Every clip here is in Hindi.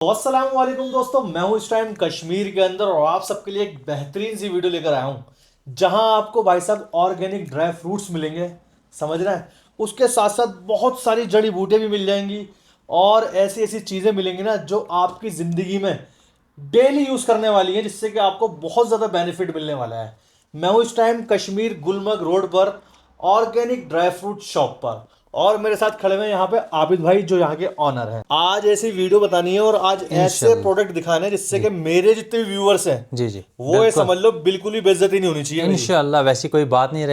अस्सलाम वालेकुम दोस्तों, मैं हूं इस टाइम कश्मीर के अंदर और आप सबके लिए एक बेहतरीन सी वीडियो लेकर आया हूं जहां आपको भाई साहब ऑर्गेनिक ड्राई फ्रूट्स मिलेंगे। समझ रहे हैं? उसके साथ साथ बहुत सारी जड़ी बूटियां भी मिल जाएंगी और ऐसी ऐसी चीज़ें मिलेंगी ना जो आपकी ज़िंदगी में डेली यूज़ करने वाली हैं, जिससे कि आपको बहुत ज़्यादा बेनिफिट मिलने वाला है। मैं हूं इस टाइम कश्मीर गुलमर्ग रोड पर ऑर्गेनिक ड्राई फ्रूट शॉप पर और मेरे साथ खड़े हुए हैं यहाँ पे आबिद भाई जो यहाँ के ऑनर हैं। आज ऐसी वीडियो बतानी है और आज ऐसे इंशाल्लाह प्रोडक्ट दिखाने हैं जिससे जी कि मेरे जितने भी व्यूअर्स हैं जी जी वो ये बिल्कुल समझ लो बिल्कुल भी बेइज्जती नहीं होनी चाहिए मेरी। इंशाल्लाह वैसी कोई बात नहीं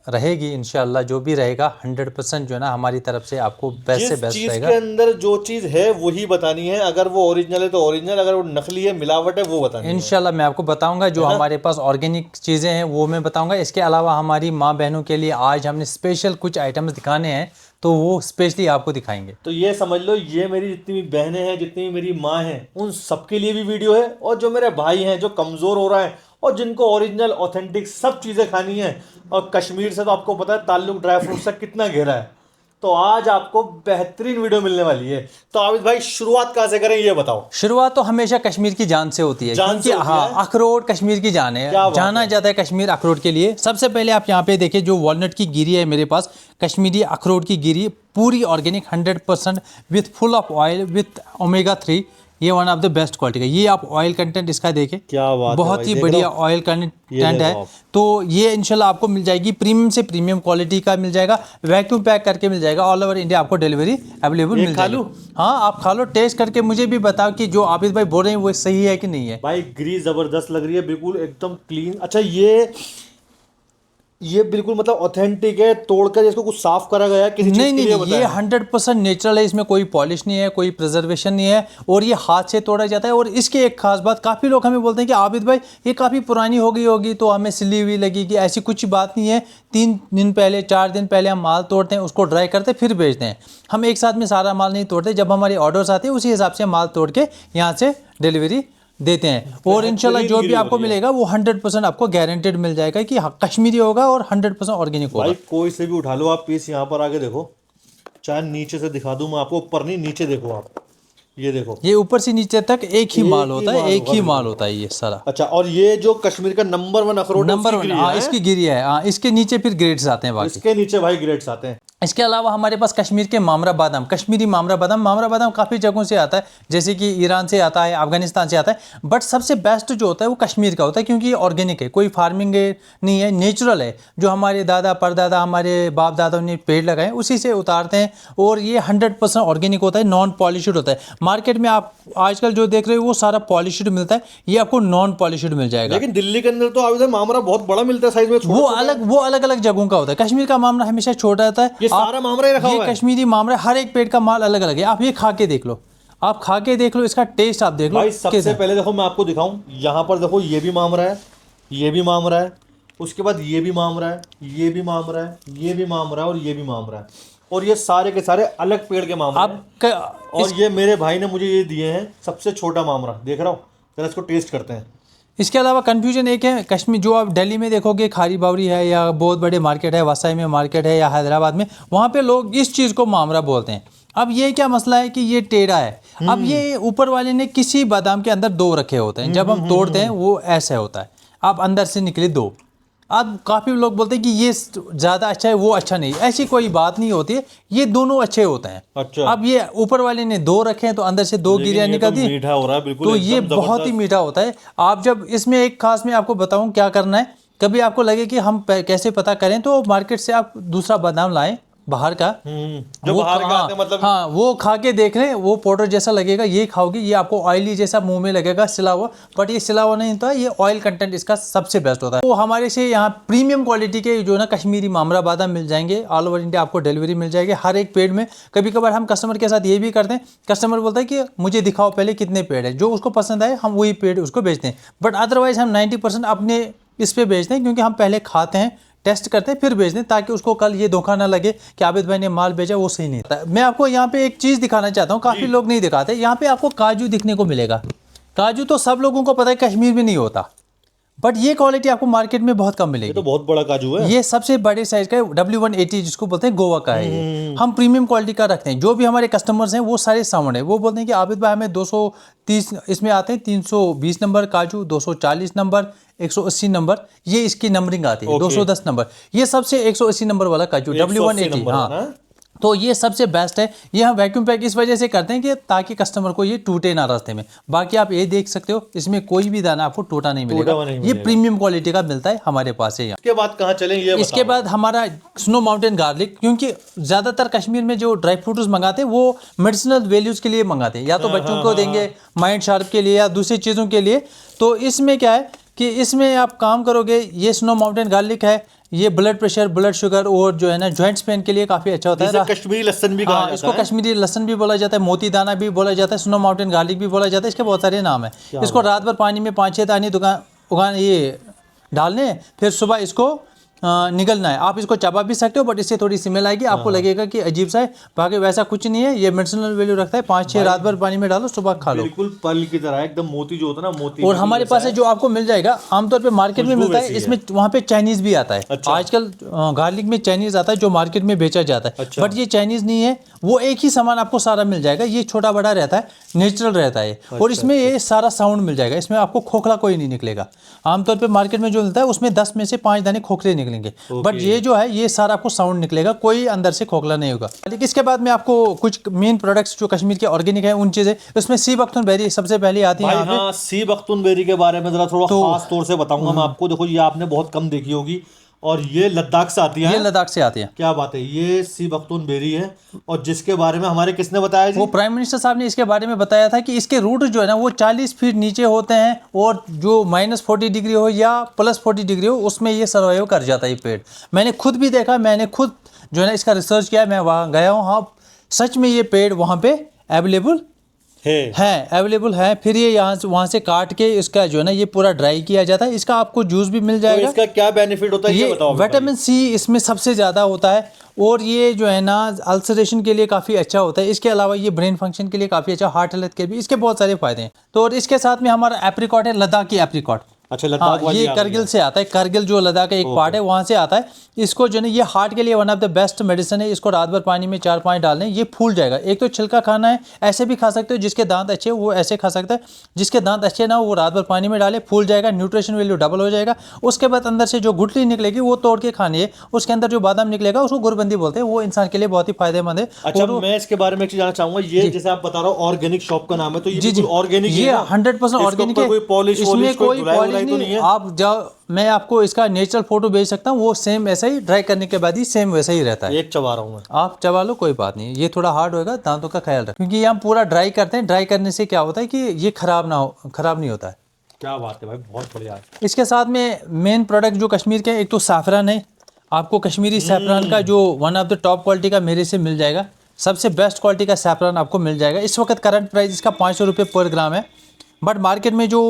रहेगी। इंशाल्लाह जो भी रहेगा 100% जो है ना हमारी तरफ से आपको बेस्ट से जिस बेस्ट चीज के रहेगा। अंदर जो चीज है वही बतानी है। अगर वो ओरिजिनल है तो ओरिजिनल, अगर वो नकली है मिलावट है वो बतानी है। इंशाल्लाह मैं आपको बताऊंगा जो है ना? हमारे पास ऑर्गेनिक चीज़ें हैं वो मैं बताऊंगा। इसके अलावा हमारी माँ बहनों के लिए आज हमने स्पेशल कुछ आइटम्स दिखाने हैं तो वो स्पेशली आपको दिखाएंगे। तो ये समझ लो ये मेरी जितनी भी बहनें हैं, जितनी भी मेरी माँ हैं, उन सबके लिए भी वीडियो है। और जो मेरे भाई हैं जो कमज़ोर हो रहा है और जिनको ओरिजिनल ऑथेंटिक सब चीज़ें खानी है, और कश्मीर से तो आपको पता है ताल्लुक ड्राई फ्रूट से कितना गहरा है, तो आज आपको बेहतरीन वीडियो मिलने वाली है। तो आबिद भाई शुरुआत कहाँ से करें ये बताओ। शुरुआत तो हमेशा कश्मीर की जान से होती है जान क्योंकि से होती हाँ है? अखरोट कश्मीर की जान क्या है, बात जाना है। जाता है कश्मीर अखरोट के लिए। सबसे पहले आप यहाँ पे देखिए जो वॉलनट की गिरी है मेरे पास, कश्मीरी अखरोट की गिरी पूरी organic 100% with full of oil with omega 3। ये one of the best quality का। ये आप ऑयल कंटेंट इसका देखें, क्या बात है बहुत भाई, ही देख बढ़िया रहे हो? ऑयल ये कंटेंट है। देखो आप। तो ये इंशाल्लाह आपको मिल जाएगी, प्रीमियम से प्रीमियम क्वालिटी का मिल जाएगा, वैक्यूम पैक करके मिल जाएगा। ऑल ओवर इंडिया आपको डिलीवरी अवेलेबल ये मिल खा जाएगी। लूं? हाँ आप खा लो, टेस्ट करके मुझे भी बताओ कि जो आबिद भाई बोल रहे हैं वो सही है कि नहीं है। भाई ग्रीस जबरदस्त लग रही है, बिल्कुल एकदम क्लीन। अच्छा ये बिल्कुल मतलब ऑथेंटिक है, तोड़कर इसको कुछ साफ करा गया है किसी चीज नहीं के नहीं लिए नहीं, ये बताया? 100% नेचुरल है, इसमें कोई पॉलिश नहीं है, कोई प्रिजर्वेशन नहीं है और ये हाथ से तोड़ा जाता है। और इसकी एक खास बात, काफ़ी लोग हमें बोलते हैं कि आबिद भाई ये काफ़ी पुरानी हो गई होगी तो हमें सिली हुई लगेगी। ऐसी कुछ बात नहीं है। 3 दिन पहले 4 दिन पहले हम माल तोड़ते हैं, उसको ड्राई करते हैं फिर बेचते हैं। हम एक साथ में सारा माल नहीं तोड़ते, जब हमारे ऑर्डर्स आते हैं उसी हिसाब से माल तोड़ के यहाँ से डिलीवरी देते हैं। और इंशाल्लाह जो भी आपको मिलेगा वो 100% आपको गारंटेड मिल जाएगा कि कश्मीरी होगा और 100% ऑर्गेनिक होगा। भाई कोई से भी उठा लो आप पीस, यहाँ पर आगे देखो, चाहे नीचे से दिखा दूं मैं आपको, ऊपर नहीं नीचे देखो आप, ये देखो। ये ऊपर से नीचे तक एक ही माल होता है, एक होगा ही बिल्कुल। माल होता है ये सारा। अच्छा, और ये जो कश्मीर का नंबर 1 अखरोट है नंबर उसकी 1 गिरी हाँ है? इसकी गिरी है। हाँ इसके नीचे फिर ग्रेड्स आते हैं बाकी। इसके नीचे भाई ग्रेड्स आते हैं। इसके अलावा हमारे पास कश्मीर के मामरा बादाम, कश्मीरी मामरा बादाम काफ़ी जगहों से आता है, जैसे कि ईरान से आता है, अफगानिस्तान से आता है। बट सबसे बेस्ट जो होता है वो कश्मीर का होता है क्योंकि ये ऑर्गेनिक है, कोई फार्मिंग नहीं है, नेचुरल है। जो हमारे दादा परदादा हमारे बाप दादा ने पेड़ लगाए उसी से उतारते हैं और ये 100% ऑर्गेनिक होता है, नॉन पॉलिश्ड होता है। मार्केट में आप आजकल जो देख रहे हो वो सारा पॉलिश्ड मिलता है, ये आपको नॉन पॉलिश्ड मिल जाएगा। लेकिन दिल्ली के अंदर तो आबिद भाई मामरा बहुत बड़ा मिलता है साइज में, वो अलग अलग जगहों का होता है। कश्मीर का मामला हमेशा छोटा रहता है। ये सारा मामरा ही रखा हुआ है। ये कश्मीरी मामला, हर एक पेड़ का माल अलग अलग है। आप ये खा के देख लो, आप खा के देख लो, इसका टेस्ट आप देख लो। भाई सबसे पहले देखो मैं आपको दिखाऊं, यहाँ पर देखो ये भी मामरा है, ये भी मामरा है, उसके बाद ये भी मामरा है, ये भी मामरा है, ये भी मामरा है और ये भी मामरा है। और ये सारे के सारे अलग पेड़ के मामरा हैं। और ये मेरे भाई ने मुझे ये दिए हैं सबसे छोटा मामरा, देख रहा हूँ, जरा इसको टेस्ट करते हैं। इसके अलावा कन्फ्यूजन एक है, कश्मीर जो आप दिल्ली में देखोगे खारी बावरी है या बहुत बड़े मार्केट है, वसाई में मार्केट है या हैदराबाद में, वहाँ पे लोग इस चीज़ को मामरा बोलते हैं। अब ये क्या मसला है कि ये टेढ़ा है। अब ये ऊपर वाले ने किसी बादाम के अंदर 2 रखे होते हैं, जब हम तोड़ते हैं वो ऐसे होता है, अब अंदर से निकले 2। अब काफ़ी लोग बोलते हैं कि ये ज़्यादा अच्छा है वो अच्छा नहीं, ऐसी कोई बात नहीं होती है, ये दोनों अच्छे होते हैं। अच्छा। अब ये ऊपर वाले ने 2 रखे हैं तो अंदर से 2 गिरियाँ निकल दी, मीठा हो रहा है बिल्कुल, तो ये बहुत ही मीठा होता है। आप जब इसमें एक खास मैं आपको बताऊं क्या करना है, कभी आपको लगे कि हम कैसे पता करें तो मार्केट से आप दूसरा बादाम लाएं बाहर का, जो वो बाहर का आते हैं, मतलब हाँ वो खा के देख लें, वो पाउडर जैसा लगेगा, ये खाओगे ये आपको ऑयली जैसा मुंह में लगेगा, सिला हुआ। बट ये सिला हुआ नहीं होता, ये ऑयल कंटेंट इसका सबसे बेस्ट होता है। तो हमारे से यहाँ प्रीमियम क्वालिटी के जो ना कश्मीरी मामरा बादाम मिल जाएंगे, ऑल ओवर इंडिया आपको डिलीवरी मिल जाएगी हर एक पेड़ में। कभी कभार हम कस्टमर के साथ ये भी करते हैं, कस्टमर बोलता है कि मुझे दिखाओ पहले कितने पेड़ है, जो उसको पसंद आए हम वही पेड़ उसको बेचते हैं। बट अदरवाइज हम 90% अपने इस पे बेचते हैं क्योंकि हम पहले खाते हैं, टेस्ट करते हैं फिर बेचते हैं, ताकि उसको कल ये धोखा ना लगे कि आबिद भाई ने माल बेचा वो सही नहीं था। मैं आपको यहाँ पे एक चीज़ दिखाना चाहता हूँ, काफ़ी लोग नहीं दिखाते। यहाँ पे आपको काजू दिखने को मिलेगा। काजू तो सब लोगों को पता है कश्मीर में नहीं होता, बट ये क्वालिटी आपको मार्केट में बहुत कम ये मिलेगी। तो बहुत बड़ा काजू है। ये सबसे बड़े साइज का है, W180 जिसको बोलते हैं, गोवा का है ये। हम प्रीमियम क्वालिटी का रखते हैं। जो भी हमारे कस्टमर्स हैं वो सारे साउंड है, वो बोलते हैं कि आबिद भाई हमें 230 इसमें आते हैं, 320 नंबर काजू, 240 नंबर, 180 नंबर, ये इसकी नंबरिंग आती है। 210 नंबर, ये सबसे 180 नंबर वाला काजू, 180 W180। नंबर हाँ, है ना? तो ये सबसे बेस्ट है। ये हम वैक्यूम पैक इस वजह से करते हैं कि ताकि कस्टमर को ये टूटे ना रास्ते में। बाकी आप ये देख सकते हो, इसमें कोई भी दाना आपको टूटा नहीं मिलेगा। हुआ नहीं ये मिलेगा। प्रीमियम क्वालिटी का मिलता है हमारे पास है यहाँ। इसके बाद कहाँ चलें ये इसके बाद हमारा स्नो माउंटेन गार्लिक, क्योंकि ज़्यादातर कश्मीर में जो ड्राई फ्रूट्स मंगाते हैं वो मेडिसिनल वैल्यूज़ के लिए मंगाते हैं, या तो बच्चों को देंगे माइंड शार्प के लिए या दूसरी चीज़ों के लिए। तो इसमें क्या है कि इसमें आप काम करोगे, ये स्नो माउंटेन गार्लिक है, ये ब्लड प्रेशर, ब्लड शुगर और जो है ना जॉइंट्स पेन के लिए काफ़ी अच्छा होता है। कश्मीरी लहसुन भी कहा जाता इसको है। कश्मीरी लहसुन भी बोला जाता है, मोती दाना भी बोला जाता है, स्नो माउंटेन गार्लिक भी बोला जाता है, इसके बहुत सारे नाम है। इसको रात भर पानी में 5-6 दाने उगाने ये डालने, फिर सुबह इसको निगलना है। आप इसको चबा भी सकते हो, बट इससे थोड़ी स्मेल आएगी, आपको लगेगा कि अजीब सा है। बाकी वैसा कुछ नहीं है, ये मेडिसिनल वैल्यू रखता है। 5-6 रात भर पानी में डालो, सुबह खा लो। बिल्कुल पल की तरह, एकदम मोती जो होता है ना, मोती। और हमारे पास है जो आपको मिल जाएगा आमतौर पे मार्केट में मिलता है, इसमें वहाँ पे चाइनीज भी आता है। अच्छा। आजकल गार्लिक में चाइनीज आता है जो मार्केट में बेचा जाता है। अच्छा। बट ये चाइनीज नहीं है, वो एक ही सामान आपको सारा मिल जाएगा। ये छोटा बड़ा रहता है, नेचुरल रहता है। और इसमें ये सारा साउंड मिल जाएगा, इसमें आपको खोखला कोई नहीं निकलेगा। आमतौर पे मार्केट में जो मिलता है उसमें 10 में से 5 दाने खोखले निकलेंगे, बट ये जो है ये सारा आपको साउंड निकलेगा, कोई अंदर से खोखला नहीं होगा। लेकिन इसके बाद में आपको कुछ मेन प्रोडक्ट्स जो कश्मीर के ऑर्गेनिक है उन चीज़ें, उसमें सी बख्तून बेरी सबसे पहले आती है। हाँ, सी बख्तून बेरी के बारे में जरा थोड़ा खास तौर से बताऊंगा मैं आपको। देखो, ये आपने बहुत कम देखी होगी और ये लद्दाख से आती है। ये लद्दाख से आती है। क्या बात है, ये सी बख्तून बेरी है। और जिसके बारे में हमारे किसने बताया जी? वो प्राइम मिनिस्टर साहब ने इसके बारे में बताया था कि इसके रूट जो है ना वो 40 फीट नीचे होते हैं, और जो -40 डिग्री हो या +40 डिग्री हो उसमें ये सर्वाइव कर जाता है ये पेड़। मैंने खुद भी देखा, मैंने खुद जो है ना इसका रिसर्च किया, मैं वहाँ गया हूँ। हाँ, सच में ये पेड़ वहाँ पे अवेलेबल है, अवेलेबल है। फिर ये यहाँ से वहाँ से काट के इसका जो है ना ये पूरा ड्राई किया जाता है। इसका आपको जूस भी मिल तो जाएगा। इसका क्या बेनिफिट होता है ये बताओ। विटामिन सी इसमें सबसे ज़्यादा होता है, और ये जो है ना अल्सरेशन के लिए काफ़ी अच्छा होता है। इसके अलावा ये ब्रेन फंक्शन के लिए काफ़ी अच्छा, हार्ट हेल्थ के भी इसके बहुत सारे फायदे हैं। तो और इसके साथ में हमारा एप्रिकॉट है, लद्दाख की एप्रिकॉट। अच्छा, लद्दाख वाली ये करगिल से आता है, करगिल जो लद्दाख का एक पार्ट है वहाँ से आता है। इसको जो है ये हार्ट के लिए one of the best medicine है। इसको रात भर पानी में 4-5 डालने, ये फूल जाएगा। एक तो छिलका खाना है, ऐसे भी खा सकते हो, जिसके दांत अच्छे वो ऐसे खा सकता है, जिसके दांत अच्छे ना हो वो रात भर पानी में डाले, फूल जाएगा, न्यूट्रिशन वैल्यू डबल हो जाएगा। उसके बाद अंदर से जो गुठली निकलेगी वो तोड़ के खानी है, उसके अंदर जो बादाम निकलेगा उसको गुरबंदी बोलते हैं, वो इंसान के लिए बहुत ही फायदेदेमंद है। अच्छा, मैं इसके बारे में एक चीज जानना चाहूंगा। ये जैसे आप बता रहे हो ऑर्गेनिक शॉप का नाम है, तो ये ऑर्गेनिक ये 100% ऑर्गेनिक है। कोई पॉलिश इसमें कोई पॉलिश तो नहीं है। आप जाओ, मैं आपको इसका नेचुरल फोटो भेज सकता हूँ, वो सेम ऐसा ही ड्राई करने के बाद ही सेम वैसा ही रहता है। एक चबा रहा हूँ मैं, आप चबा लो, कोई बात नहीं। ये थोड़ा हार्ड होगा, दांतों का ख्याल रखें, क्योंकि ये हम पूरा ड्राई करते हैं। ड्राई करने से क्या होता है कि ये खराब नहीं होता है। क्या बात है भाई, बहुत बढ़िया। इसके साथ में मेन प्रोडक्ट जो कश्मीर के, एक तो सैफरान है। आपको कश्मीरी सैफरान का जो one of the top quality का मेरे से मिल जाएगा, सबसे बेस्ट क्वालिटी का सैफरान आपको मिल जाएगा। इस वक्त करंट प्राइस इसका 500 रुपये पर ग्राम है, बट मार्केट में जो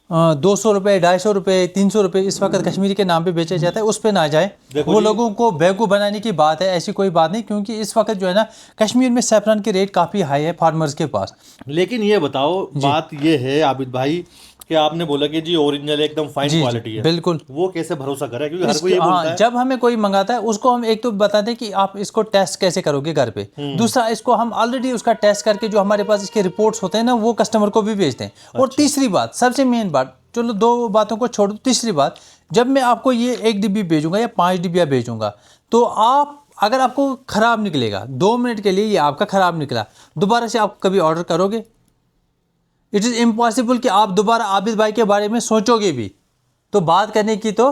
200 रुपये, 250 रुपये, 300 रुपये इस वक्त कश्मीरी के नाम पे बेचा जाता है, उस पे ना जाए। वो लोगों को बेवकूफ़ बनाने की बात है, ऐसी कोई बात नहीं, क्योंकि इस वक्त जो है ना कश्मीर में सैफरान के रेट काफ़ी हाई है फार्मर्स के पास। लेकिन ये बताओ, बात ये है आबिद भाई कि आपने बोला कि जी ओरिजिनल एकदम फाइन क्वालिटी है, बिल्कुल। वो कैसे भरोसा करे, क्योंकि हर कोई ये बोलता है। जब हमें कोई मंगाता है उसको हम एक तो बताते हैं कि आप इसको टेस्ट कैसे करोगे घर पे। दूसरा, इसको हम ऑलरेडी उसका टेस्ट करके जो हमारे पास इसके रिपोर्ट्स होते हैं ना वो कस्टमर को भी भेजते हैं। और तीसरी बात, सबसे मेन बात, चलो 2 बातों को छोड़ दो, तीसरी बात, जब मैं आपको ये 1 डिब्बी भेजूंगा या 5 डिब्बियाँ भेजूंगा, तो आप अगर आपको ख़राब निकलेगा 2 मिनट के लिए, ये आपका ख़राब निकला, दोबारा से आप कभी ऑर्डर करोगे? इट इज़ इम्पॉसिबल कि आप दोबारा आबिद भाई के बारे में सोचोगे भी। तो बात करने की तो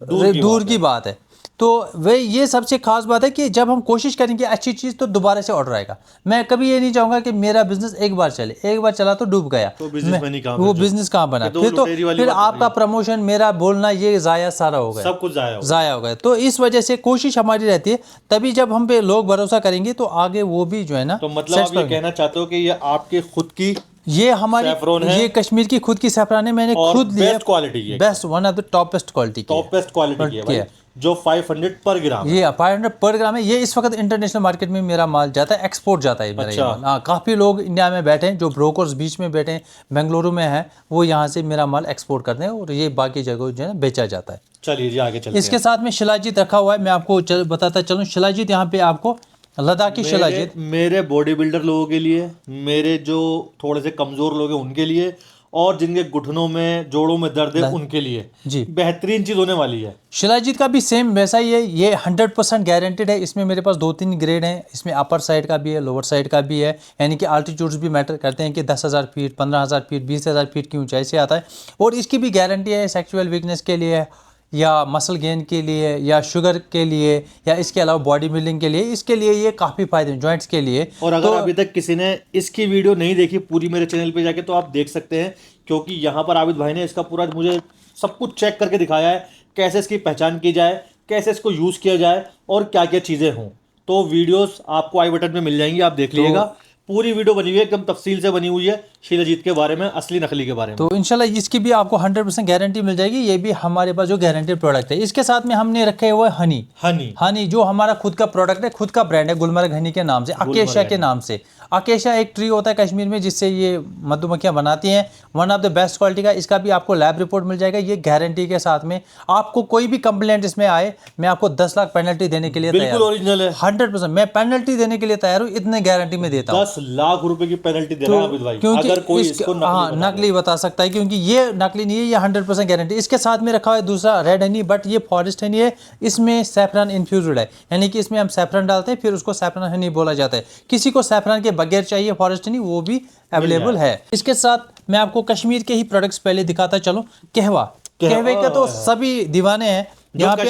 दूर की बात है। तो वही ये सबसे खास बात है कि जब हम कोशिश करेंगे अच्छी चीज़, तो दोबारा से ऑर्डर आएगा। मैं कभी ये नहीं चाहूँगा कि मेरा बिजनेस एक बार चले, एक बार चला तो डूब गया, तो बिजनेस में नहीं काम, वो बिजनेस कहाँ बना, फिर आपका प्रमोशन, मेरा बोलना, ये ज़ाया सारा हो गया, सब कुछ ज़ाया हो गया। तो इस वजह से कोशिश हमारी रहती है, तभी जब हम पे लोग भरोसा करेंगे तो आगे वो भी जो है ना। तो मतलब आप ये कहना चाहते हो कि ये आपके खुद की, ये हमारी, ये कश्मीर की खुद की सैफरान है, मैंने खुद लिया, बेस्ट क्वालिटी है, best, one of the top best quality की, टॉप बेस्ट क्वालिटी की है। जो 500 पर ग्राम है। ये 500 पर ग्राम है। ये इस वक्त इंटरनेशनल मार्केट में मेरा माल जाता है, एक्सपोर्ट जाता है मेरा ये माल। हाँ, काफ़ी लोग इंडिया में बैठे हैं, जो ब्रोकर्स बीच में बैठे हैं, बेंगलुरु में हैं, वो यहाँ से मेरा माल एक्सपोर्ट करते हैं और ये बाकी जगहों जो है बेचा जाता है। चलिए जी आगे चलते इसके साथ में शिलाजीत रखा हुआ है, मैं आपको बताता चलूँ। शिलाजीत यहाँ पे आपको लद्दाखी शिलाजीत, मेरे बॉडी बिल्डर लोगों के लिए, मेरे जो थोड़े से कमजोर लोग हैं उनके लिए, और जिनके घुटनों में जोड़ों में दर्द है उनके लिए जी बेहतरीन चीज होने वाली है। शिलाजीत का भी सेम वैसा ही है, ये 100% गारंटेड है। इसमें मेरे पास 2-3 ग्रेड हैं, इसमें अपर साइड का भी है, लोअर साइड का भी है, यानी कि अल्टीट्यूड्स भी मैटर करते हैं कि 10,000 फीट, 15,000 फीट, 20,000 फीट की ऊंचाई से आता है। और इसकी भी गारंटी है सेक्सुअल वीकनेस के लिए, या मसल गेन के लिए, या शुगर के लिए, या इसके अलावा बॉडी बिल्डिंग के लिए, इसके लिए ये काफ़ी फायदे जॉइंट्स के लिए। और अगर अभी तक किसी ने इसकी वीडियो नहीं देखी पूरी मेरे चैनल पे जाके, तो आप देख सकते हैं, क्योंकि यहाँ पर आबिद भाई ने इसका पूरा मुझे सब कुछ चेक करके दिखाया है, कैसे इसकी पहचान की जाए, कैसे इसको यूज़ किया जाए और क्या क्या चीज़ें हों। तो वीडियोस आपको आई बटन में मिल जाएंगी, आप देख लीजिएगा। पूरी वीडियो बनी हुई है, एकदम तफसील से बनी हुई है शिलाजीत के बारे में, असली नकली के बारे में। तो इंशाल्लाह इसकी भी आपको 100% गारंटी मिल जाएगी। ये भी हमारे पास जो गारंटेड प्रोडक्ट है। इसके साथ में हमने रखे हुए हनी जो हमारा खुद का प्रोडक्ट है, खुद का ब्रांड है, गुलमर्ग हनी के नाम से, अकेशा के नाम से। अकेशा एक ट्री होता है कश्मीर में जिससे ये मधुमक्खियाँ बनाती हैं, one of the best quality का। इसका भी आपको लैब रिपोर्ट मिल जाएगा, ये गारंटी के साथ में। आपको कोई भी कंप्लेंट इसमें आए, मैं आपको 10 लाख पेनल्टी देने के लिए तैयार हूं। ओरिजिनल है 100%, मैं पेनल्टी देने के लिए तैयार हूँ, इतने गारंटी में देता हूँ। 10 लाख रुपए की पेनल्टी दे रहा है आबिद भाई, क्योंकि अगर कोई इसको नकली बता सकता है, क्योंकि ये नकली नहीं है, ये 100% गारंटी। इसके साथ में रखा हुआ है दूसरा रेड हनी, बट ये फॉरेस्ट हनी है, इसमें सैफरान इन्फ्यूज्ड है, यानी कि इसमें हम सैफरान डालते हैं, फिर उसको सैफरान हनी बोला जाता है। किसी को सैफरान के बगैर चाहिए फॉरेस्ट हनी, वो भी अवेलेबल है। इसके साथ मैं आपको कश्मीर के ही प्रोडक्ट्स पहले दिखाता चलो। कहवे के तो सभी दीवाने हैं यहाँ पे।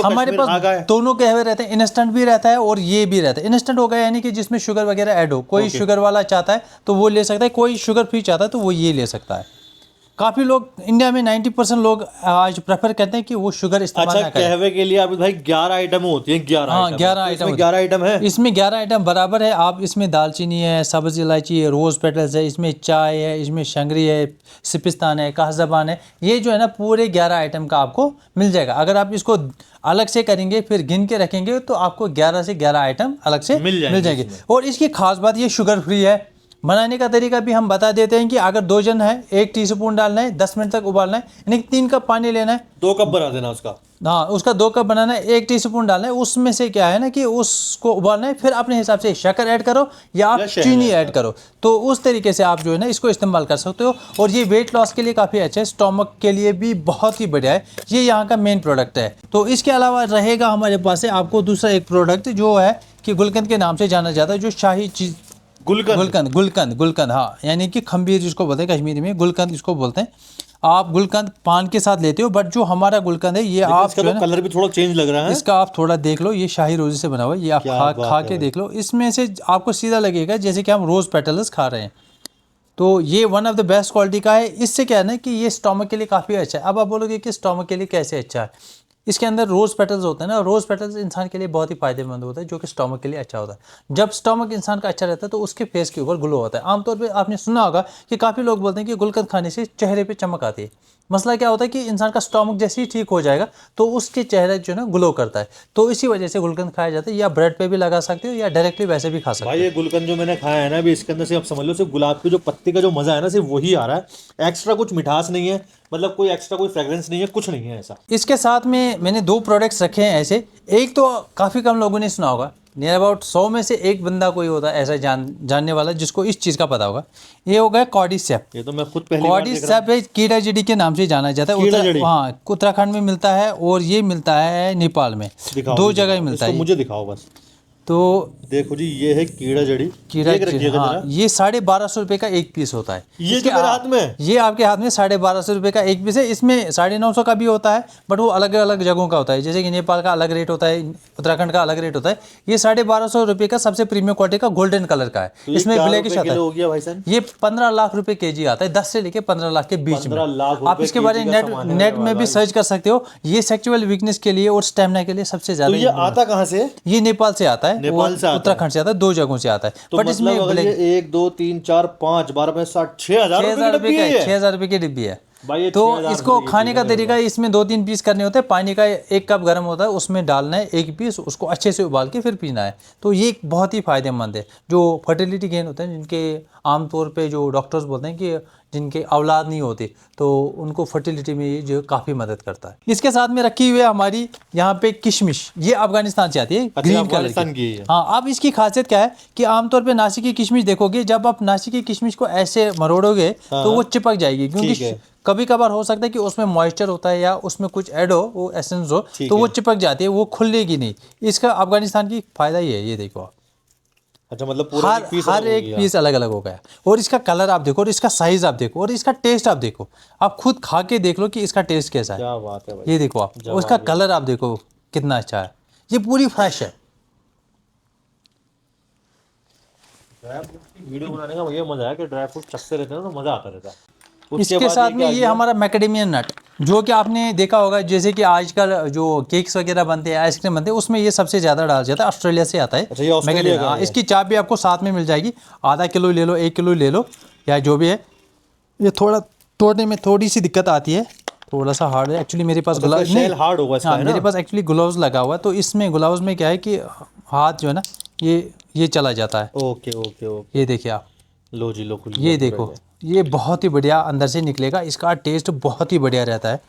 हमारे पास दोनों कहवे रहते हैं, इंस्टेंट भी रहता है और ये भी रहता है। इंस्टेंट हो गया यानी कि जिसमें शुगर वगैरह ऐड हो, कोई शुगर वाला चाहता है तो वो ले सकता है, कोई शुगर फ्री चाहता है तो वो ये ले सकता है। काफ़ी लोग इंडिया में 90% लोग आज प्रेफर करते हैं कि वो शुगर इस्तेमाल ना करें। कहवे के लिए अभी भाई 11 आइटम होती हैं, 11 हाँ 11 आइटम, 11 आइटम है इसमें 11 आइटम बराबर है। आप इसमें दालचीनी है, सब्ज़ इलायची है, रोज़ पेटल्स है, इसमें चाय है, इसमें शंगरी है, सिपिस्तान है, काहज़बान है, ये जो है ना पूरे 11 आइटम का आपको मिल जाएगा। अगर आप इसको अलग से करेंगे फिर गिन के रखेंगे तो आपको 11 से 11 आइटम अलग से मिल जाएंगे। और इसकी खास बात ये शुगर फ्री है। बनाने का तरीका भी हम बता देते हैं कि अगर 2 जन है, 1 टीस्पून डालना है, 10 मिनट तक उबालना है, यानी 3 कप पानी लेना है, 2 कप बना देना उसका। हाँ उसका 2 कप बनाना है, 1 टीस्पून डालना है, उसमें से क्या है ना कि उसको उबालना है, फिर अपने हिसाब से शक्कर ऐड करो या आप चीनी ऐड करो। तो उस तरीके से आप जो है ना इसको इस्तेमाल कर सकते हो। और ये वेट लॉस के लिए काफ़ी अच्छा है, स्टोमक के लिए भी बहुत ही बढ़िया है, ये यहाँ का मेन प्रोडक्ट है। तो इसके अलावा रहेगा हमारे पास है आपको दूसरा एक प्रोडक्ट जो है कि गुलकंद के नाम से जाना जाता है, जो शाही चीज़ गुलकंद हाँ, यानी कि खंबीर जिसको बोलते हैं कश्मीरी में, गुलकंद इसको बोलते हैं। आप गुलकंद पान के साथ लेते हो, बट जो हमारा गुलकंद है ये आप इसका तो कलर भी थोड़ा चेंज लग रहा है। इसका आप थोड़ा देख लो, ये शाही रोज़ी से बना हुआ है, ये आप खा के देख लो, इसमें से आपको सीधा लगेगा जैसे कि हम रोज़ पेटल्स खा रहे हैं। तो ये one of the best quality का है। इससे क्या है ना कि ये स्टोमक के लिए काफ़ी अच्छा है। अब आप बोलोगे कि स्टोमक के लिए कैसे अच्छा है, इसके अंदर रोज़ पेटल्स होते हैं ना, रोज़ पेटल्स इंसान के लिए बहुत ही फायदेमंद होता है, जो कि स्टोमक के लिए अच्छा होता है। जब स्टोमक इंसान का अच्छा रहता है तो उसके फेस के ऊपर ग्लो होता है। आमतौर पे आपने सुना होगा कि काफ़ी लोग बोलते हैं कि गुलकंद खाने से चेहरे पे चमक आती है। मसला क्या होता है कि इंसान का स्टोमक जैसे ही ठीक हो जाएगा तो उसके चेहरे जो है ना ग्लो करता है। तो इसी वजह से गुलकंद खाया जाता है, या ब्रेड पे भी लगा सकते हो या डायरेक्टली वैसे भी खा सकते हो। भाई ये गुलकंद जो मैंने खाया है ना अभी, इसके अंदर से आप समझ लो सिर्फ गुलाब की जो पत्ती का जो मजा है ना, सिर्फ वही आ रहा है। एक्स्ट्रा कुछ मिठास नहीं है, मतलब कोई एक्स्ट्रा कोई फ्रेग्रेंस नहीं है, कुछ नहीं है ऐसा। इसके साथ में मैंने 2 प्रोडक्ट्स रखे हैं ऐसे। एक तो काफ़ी कम लोगों ने सुना होगा, नियर अबाउट 100 में से एक बंदा कोई होता है ऐसा जानने वाला जिसको इस चीज़ का पता होगा। ये हो गया कॉर्डिसेप। ये तो मैं खुद पहली बार देख रहा हूं। कॉर्डिसेप कीड़ा जड़ी के नाम से जाना जाता है। हाँ उत्तराखंड में मिलता है और ये मिलता है नेपाल में, 2 जगह ही मिलता है। मुझे दिखाओ बस। तो देखो जी ये है कीड़ा जड़ी। हाँ, ये 1250 रुपये का एक पीस होता है। ये जो मेरे हाथ में, ये आपके हाथ में 1250 रुपये का एक पीस है। इसमें 950 का भी होता है, बट वो अलग अलग जगहों का होता है। जैसे कि नेपाल का अलग रेट होता है, उत्तराखंड का अलग रेट होता है। ये 1250 रुपये का सबसे प्रीमियम क्वालिटी का गोल्डन कलर का है। तो इसमें ब्लैकिश आता है। ये 15 लाख रुपये केजी आता है, 10 से लेके 15 लाख के बीच में। आप इसके बारे में नेट में भी सर्च कर सकते हो। ये सेक्सुअल वीकनेस के लिए और स्टेमिना के लिए सबसे ज्यादा। ये आता कहाँ से? ये नेपाल से आता है, उत्तराखंड से आता है, 2 जगहों से आता है। तो बट इसमें 1 2 3 4 5 12 60 6,000 रुपए की डिब्बी है। 6,000 रुपए की डिब्बी है। भाई ये तो 6000 इसको की खाने चीज़ का है मेरे तरीका इसमें 2-3 पीस करने होते हैं। पानी का 1 कप गर्म होता है, उसमें डालना है 1 पीस, उसको अच्छे से उबाल के फिर पीना है। तो ये एक बहुत ही फायदेमंद है। जो फर्टिलिटी गेन होते हैं, जिनके आमतौर पे जो डॉक्टर्स बोलते हैं कि जिनके औलाद नहीं होती, तो उनको फर्टिलिटी में ये जो काफ़ी मदद करता है। इसके साथ में रखी हुई है हमारी यहाँ पे किशमिश, ये अफगानिस्तान से आती है, ग्रीन कलर अफगानिस्तान की। की है। हाँ, अब इसकी खासियत क्या है कि आमतौर पे नासिक की किशमिश देखोगे, जब आप नासिक की किशमिश को ऐसे मरोड़ोगे तो वो चिपक जाएगी, ठीक क्योंकि है। कभी कभार हो सकता है कि उसमें मॉइस्चर होता है या उसमें कुछ ऐड हो, वो एसेंस हो, ठीक तो वो है। चिपक जाती है, वो खुलेगी नहीं। इसका अफगानिस्तान की फ़ायदा ये है, ये देखो आप, अच्छा, मतलब पूरा हर एक पीस हर एक पीस अलग अलग हो गया। और इसका कलर आप देखो, और इसका साइज़ आप देखो, और इसका टेस्ट आप देखो। आप खुद खा के देख लो कि इसका टेस्ट कैसा है। क्या बात है भाई। ये देखो आप, और इसका कलर आप देखो कितना अच्छा है। ये पूरी फ्रेश है। ड्राई फ्रूट की वीडियो बनाने का ये मजा है कि ड्राई फ्रूट चखते रहते हैं ना, तो मजा आता रहता है। उसके इसके बाद साथ में क्या ये किया? हमारा मैकेडेमिया नट, जो कि आपने देखा होगा, जैसे कि आजकल जो केक्स वगैरह बनते हैं, आइसक्रीम बनते हैं, उसमें ये सबसे ज़्यादा डाला जाता है। ऑस्ट्रेलिया से आता है। अच्छा, ये ऑस्ट्रेलिया मैकेडेमिया, का हाँ, है। इसकी चाप भी आपको साथ में मिल जाएगी। आधा किलो ले लो, 1 किलो ले लो, या जो भी है। ये थोड़ा तोड़ने में थोड़ी सी दिक्कत आती है, थोड़ा सा हार्ड है एक्चुअली। मेरे पास मतलब शेल हार्ड होगा इसका, हाँ, है मेरे ना? पास एक्चुअली ग्लव्स लगा हुआ है, तो इसमें ग्लव्स में क्या है कि हाथ जो है ना, ये चला जाता है। Okay okay okay. ये देखिए आप, लो जी, लो खुल गया ये पूरा देखो, ये बहुत ही बढ़िया अंदर से निकलेगा। इसका टेस्ट बहुत ही बढ़िया रहता है।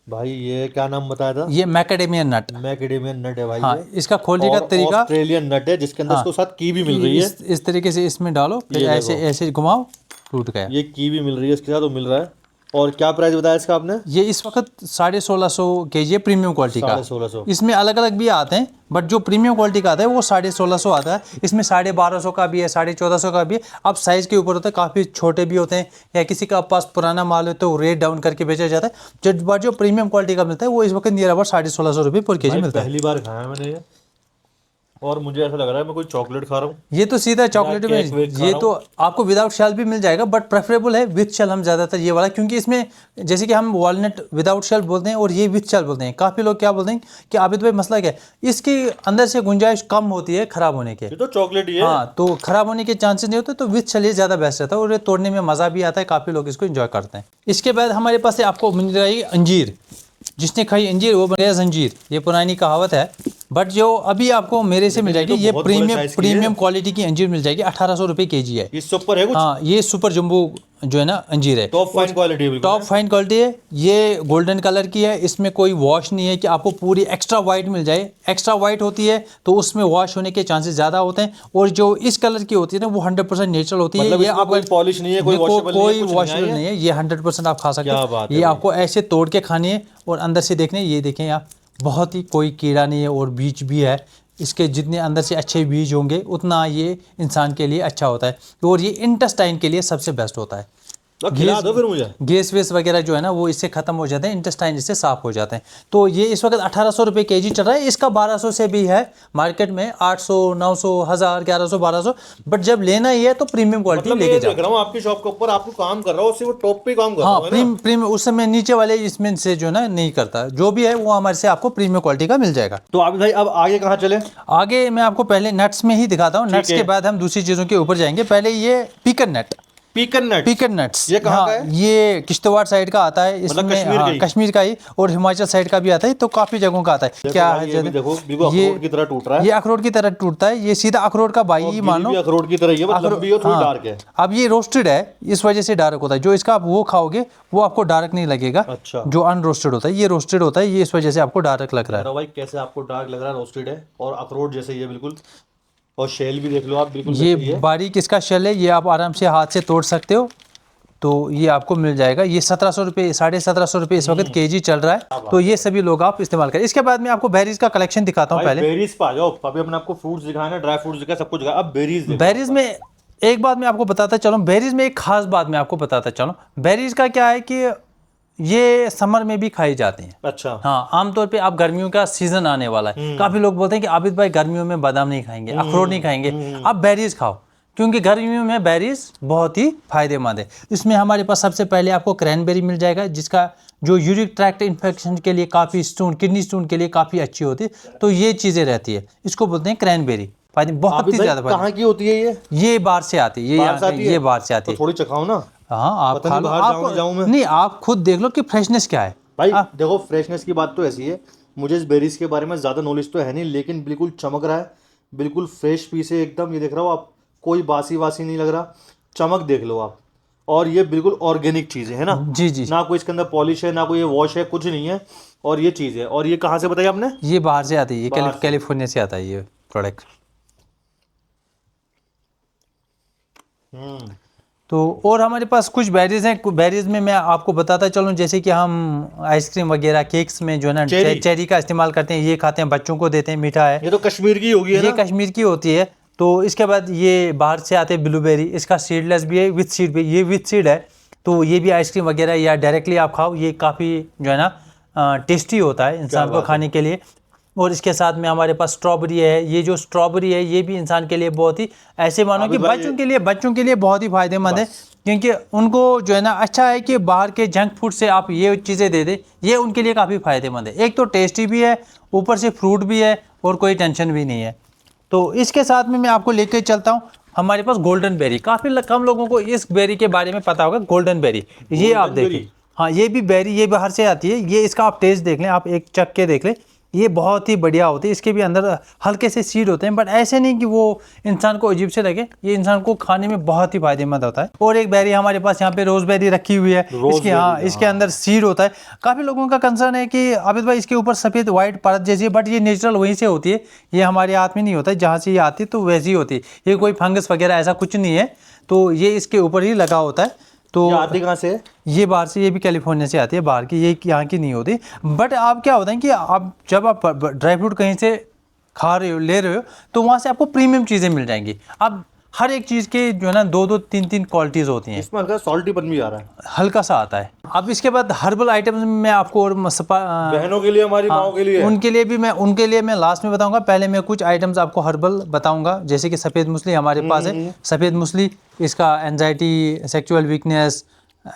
भाई ये क्या नाम बताया था? ये मैकेडेमिया नट। मैकेडेमियन नट है भाई हाँ, ये। इसका खोलने का और तरीका, ऑस्ट्रेलियन नट है, जिसके अंदर हाँ, इसको साथ की भी मिल रही है। इस तरीके से इसमें डालो, फिर ये ऐसे देखो। ऐसे घुमाओ, टूट गया। ये की भी मिल रही है इसके साथ, वो मिल रहा है। और क्या प्राइस बताया इसका आपने? ये इस वक्त 1650 kg है, प्रीमियम क्वालिटी का। 1650। इसमें अलग अलग भी आते हैं, बट जो प्रीमियम क्वालिटी का आता है वो 1650 आता है। इसमें 1250 का भी है, 1450 का भी है। अब साइज़ के ऊपर होता है, काफ़ी छोटे भी होते हैं, या किसी का पास पुराना माल है तो रेट डाउन करके बेचा जाता है। जो प्रीमियम क्वालिटी का मिलता है वो इस वक्त नियर अबाउट 1650 रुपये पर kg भाई मिलता है। पहली बार खाया है मैंने ये, और मुझे ऐसा लग रहा है मैं कोई चॉकलेट खा रहा हूँ। ये तो सीधा चॉकलेट में, केक वेक खा ये रहा तो आपको विदाउट शेल भी मिल जाएगा, बट प्रेफरेबल है विथ शेल। हम ज़्यादातर ये वाला, क्योंकि इसमें जैसे कि हम वॉलनट विदाउट शेल बोलते हैं और ये विथ शेल बोलते हैं। काफ़ी लोग क्या बोलते हैं कि आबिद भाई मसला क्या है, इसकी अंदर से गुंजाइश कम होती है ख़राब होने के। ये तो चॉकलेट ही है। हाँ, तो ख़राब होने के चांसेस नहीं होते, तो विथ शेल ये ज़्यादा बेस्ट रहता है, और ये तोड़ने में मज़ा भी आता है। काफ़ी लोग इसको इन्जॉय करते हैं। इसके बाद हमारे पास आपको मिल जाएगी अंजीर। जिसने खाई अंजीर वो बन गया जंजीर, ये पुरानी कहावत है। बट जो अभी आपको मेरे से मिल जाएगी, ये बहुत बड़े प्रीमियम size की प्रीमियम है। क्वालिटी की अंजीर मिल जाएगी। 1800 रुपये kg है। इससे ऊपर है कुछ? हाँ, ये सुपर जम्बो जो है ना अंजीर है, टॉप फाइन क्वालिटी है बिल्कुल। टॉप फाइन क्वालिटी है। ये गोल्डन कलर की है, इसमें कोई वॉश नहीं है कि आपको पूरी एक्स्ट्रा वाइट मिल जाए। एक्स्ट्रा वाइट होती है तो उसमें वॉश होने के चांसेस ज़्यादा होते हैं, और जो इस कलर की होती है ना वो 100% नेचुरल होती है। मतलब ये इसमें कोई पॉलिश नहीं है, कोई वॉशेबल नहीं है, कोई कुछ नहीं वॉशेबल है नहीं है, ये 100% आप खा सकते क्या हो। बात है ये भाई। आपको ऐसे तोड़ के खानी है, और अंदर से देखने, ये देखें आप, बहुत ही कोई कीड़ा नहीं है, और बीज भी है। इसके जितने अंदर से अच्छे बीज होंगे उतना ये इंसान के लिए अच्छा होता है, और ये इंटेस्टाइन के लिए सबसे बेस्ट होता है। तो खिला दो फिर मुझे। गैस वेस वगैरह जो है ना वो इससे ख़त्म हो जाते हैं, इंटेस्टाइन इससे साफ हो जाते हैं। तो ये इस वक्त 1800 रुपये kg चल रहा है। इसका 1200 से भी है मार्केट में, 800, 900, 1000, 1100, 1200। बट जब लेना ही है तो प्रीमियम क्वालिटी मतलब लेके मैं जाओ। देख रहा हूँ आपकी शॉप के ऊपर आपको काम कर रहा हूँ, सिर्फ टॉप पे काम कर रहा हाँ, हूँ, है ना? प्रीमियम उस समय नीचे वाले इसमें से जो ना नहीं करता, जो भी है वो हमारे से आपको प्रीमियम क्वालिटी का मिल जाएगा। तो आप भाई अब आगे कहाँ चले? आगे मैं आपको पहले नट्स में ही दिखाता हूँ, नट्स है। के बाद हम दूसरी चीज़ों के ऊपर जाएंगे। पहले ये पीकन नट, पीकन नट। पीकन नट्स, ये कहाँ का है? ये किश्तवाड़ साइड का आता है। इसमें कश्मीर का ही? कश्मीर का ही, और हिमाचल साइड का भी आता है, तो काफ़ी जगहों का आता है। क्या है, ये भी देखो बिल्कुल ये अखरोट की तरह टूट रहा है। ये अखरोट की तरह टूटता है, ये सीधा अखरोट का बाई ही मान लो। भी अखरोट की तरह ही है, बस लंबी और थोड़ी डार्क है। अब ये रोस्टेड है, इस वजह से डार्क होता है। जो इसका आप वो खाओगे वो आपको डार्क नहीं लगेगा। अच्छा। जो अनरोस्टेड होता है, ये रोस्टेड होता है, ये इस वजह से आपको डार्क लग रहा है। भाई कैसे आपको डार्क लग रहा है? रोस्टेड है और अखरोट जैसे ही है बिल्कुल। और शेल भी देख लो आप, बिल्कुल ये वैसी है। बारीक इसका शेल है, ये आप आराम से हाथ से तोड़ सकते हो, तो ये आपको मिल जाएगा। ये 1700 रुपये, 1750 रुपये इस वक्त kg चल रहा है। तो ये सभी लोग आप इस्तेमाल करें। इसके बाद मैं आपको बेरीज का कलेक्शन दिखाता हूँ। पहले बेरीज पे आ जाओ। अभी हमने आपको फ्रूट्स दिखाए ना, ड्राई फ्रूट्स दिखाए, सब कुछ दिखाया। अब बेरीज देखो। बेरीज में एक बात मैं आपको बताता चलूँ, बेरीज में एक खास बात मैं आपको बताता चलूँ। बेरीज का क्या है कि ये समर में भी खाई जाती हैं। अच्छा। हाँ, आमतौर पे आप गर्मियों का सीजन आने वाला है, काफी लोग बोलते हैं कि आबिद भाई गर्मियों में बादाम नहीं खाएंगे, अखरोट नहीं खाएंगे, आप बेरीज खाओ, क्योंकि गर्मियों में बेरीज बहुत ही फायदेमंद है। इसमें हमारे पास सबसे पहले आपको क्रैनबेरी मिल जाएगा, जिसका जो यूरिक ट्रैक्ट इन्फेक्शन के लिए काफ़ी, स्टोन, किडनी स्टोन के लिए काफ़ी अच्छी होती है। तो ये चीज़ें रहती है, इसको बोलते हैं क्रैनबेरी। फायदे बहुत आबिद ही भाई, ज्यादा फायदे। कहाँ की होती है ये बाहर से आती है, ये बाहर यहाँ से आती है? ये बाहर से आती तो है। थोड़ी चखाओ ना। हाँ आप पता खा नहीं लो, बाहर जाऊं नहीं जाऊं मैं। नहीं आप खुद देख लो कि फ्रेशनेस क्या है। भाई आप देखो, फ्रेशनेस की बात तो ऐसी है, मुझे इस बेरीज के बारे में ज़्यादा नॉलेज तो है नहीं, लेकिन बिल्कुल चमक रहा है, बिल्कुल फ्रेश पीस है एकदम। ये देख रहा हो आप, कोई बासी वासी नहीं लग रहा, चमक देख लो आप। और ये बिल्कुल ऑर्गेनिक चीज़ है ना, जी जी, ना कोई इसके अंदर पॉलिश है, ना कोई ये वॉश है, कुछ नहीं है। और ये चीज़ है। और ये कहाँ से बताई आपने? ये बाहर से आती है, ये बाहर से। कैलिफोर्निया से आता है ये प्रोडक्ट। हम्म। तो और हमारे पास कुछ बेरीज हैं, बेरीज में मैं आपको बताता चलूँ, जैसे कि हम आइसक्रीम वगैरह केक्स में जो है ना चेरी। चेरी का इस्तेमाल करते हैं, ये खाते हैं, बच्चों को देते हैं, मीठा है। ये तो कश्मीर की होगी है ये ना? कश्मीर की होती है। तो इसके बाद ये बाहर से आते हैं ब्लूबेरी, इसका सीडलेस भी है, विथ सीड भी, ये विथ सीड है। तो ये भी आइसक्रीम वगैरह या डायरेक्टली आप खाओ, ये काफ़ी जो है ना टेस्टी होता है इंसान को बात है। खाने के लिए। और इसके साथ में हमारे पास स्ट्रॉबेरी है, ये जो स्ट्रॉबेरी है ये भी इंसान के लिए बहुत ही, ऐसे मानो कि आबिद भाई, बच्चों के लिए बहुत ही फायदेमंद है। क्योंकि उनको जो है ना अच्छा है कि बाहर के जंक फूड से आप ये चीज़ें दे दें, ये उनके लिए काफ़ी फायदेमंद है। एक तो टेस्टी भी है, ऊपर से फ्रूट भी है, और कोई टेंशन भी नहीं है। तो इसके साथ में मैं आपको लेके चलता हूँ हमारे पास गोल्डन बेरी। काफ़ी कम लोगों को इस बेरी के बारे में पता होगा, गोल्डन बेरी। ये आप गोल्डन देखिए, बेरी? हाँ ये भी बेरी, ये बाहर से आती है। ये इसका आप टेस्ट देख लें, आप एक चख के देख लें, ये बहुत ही बढ़िया होती है। इसके भी अंदर हल्के से सीड होते हैं, बट ऐसे नहीं कि वो इंसान को अजीब से लगे, ये इंसान को खाने में बहुत ही फायदेमंद होता है। और एक बेरी हमारे पास यहाँ पे रोजबेरी रखी हुई है, इसके हाँ इसके अंदर सीड होता है। काफ़ी लोगों का कंसर्न है कि आबिद भाई इसके ऊपर सफ़ेद वाइट परत जैसी है, बट ये नेचुरल वहीं से होती है, ये हमारे हाथ में नहीं होता है, जहाँ से ये आती है तो वैसी होती है, ये कोई फंगस वगैरह ऐसा कुछ नहीं है। तो ये इसके ऊपर ही लगा होता है। तो ये आती कहाँ से है? ये बाहर से, ये भी कैलिफोर्निया से आती है, बाहर की, ये यहाँ की नहीं होती। बट आप क्या होता है कि आप जब आप ड्राई फ्रूट कहीं से खा रहे हो, ले रहे हो, तो वहाँ से आपको प्रीमियम चीज़ें मिल जाएंगी। अब हर एक चीज़ के जो है ना दो दो तीन तीन क्वालिटीज़ होती हैं, इसमें हल्का सॉल्टीपन भी आ रहा है। हल्का सा आता है। अब इसके बाद हर्बल आइटम्स में मैं आपको और बहनों के लिए, हमारी माओ के लिए। उनके लिए मैं लास्ट में बताऊंगा। पहले मैं कुछ आइटम्स आपको हर्बल बताऊंगा, जैसे कि सफ़ेद मूसली हमारे पास है। सफ़ेद मूसली, इसका anxiety, sexual weakness,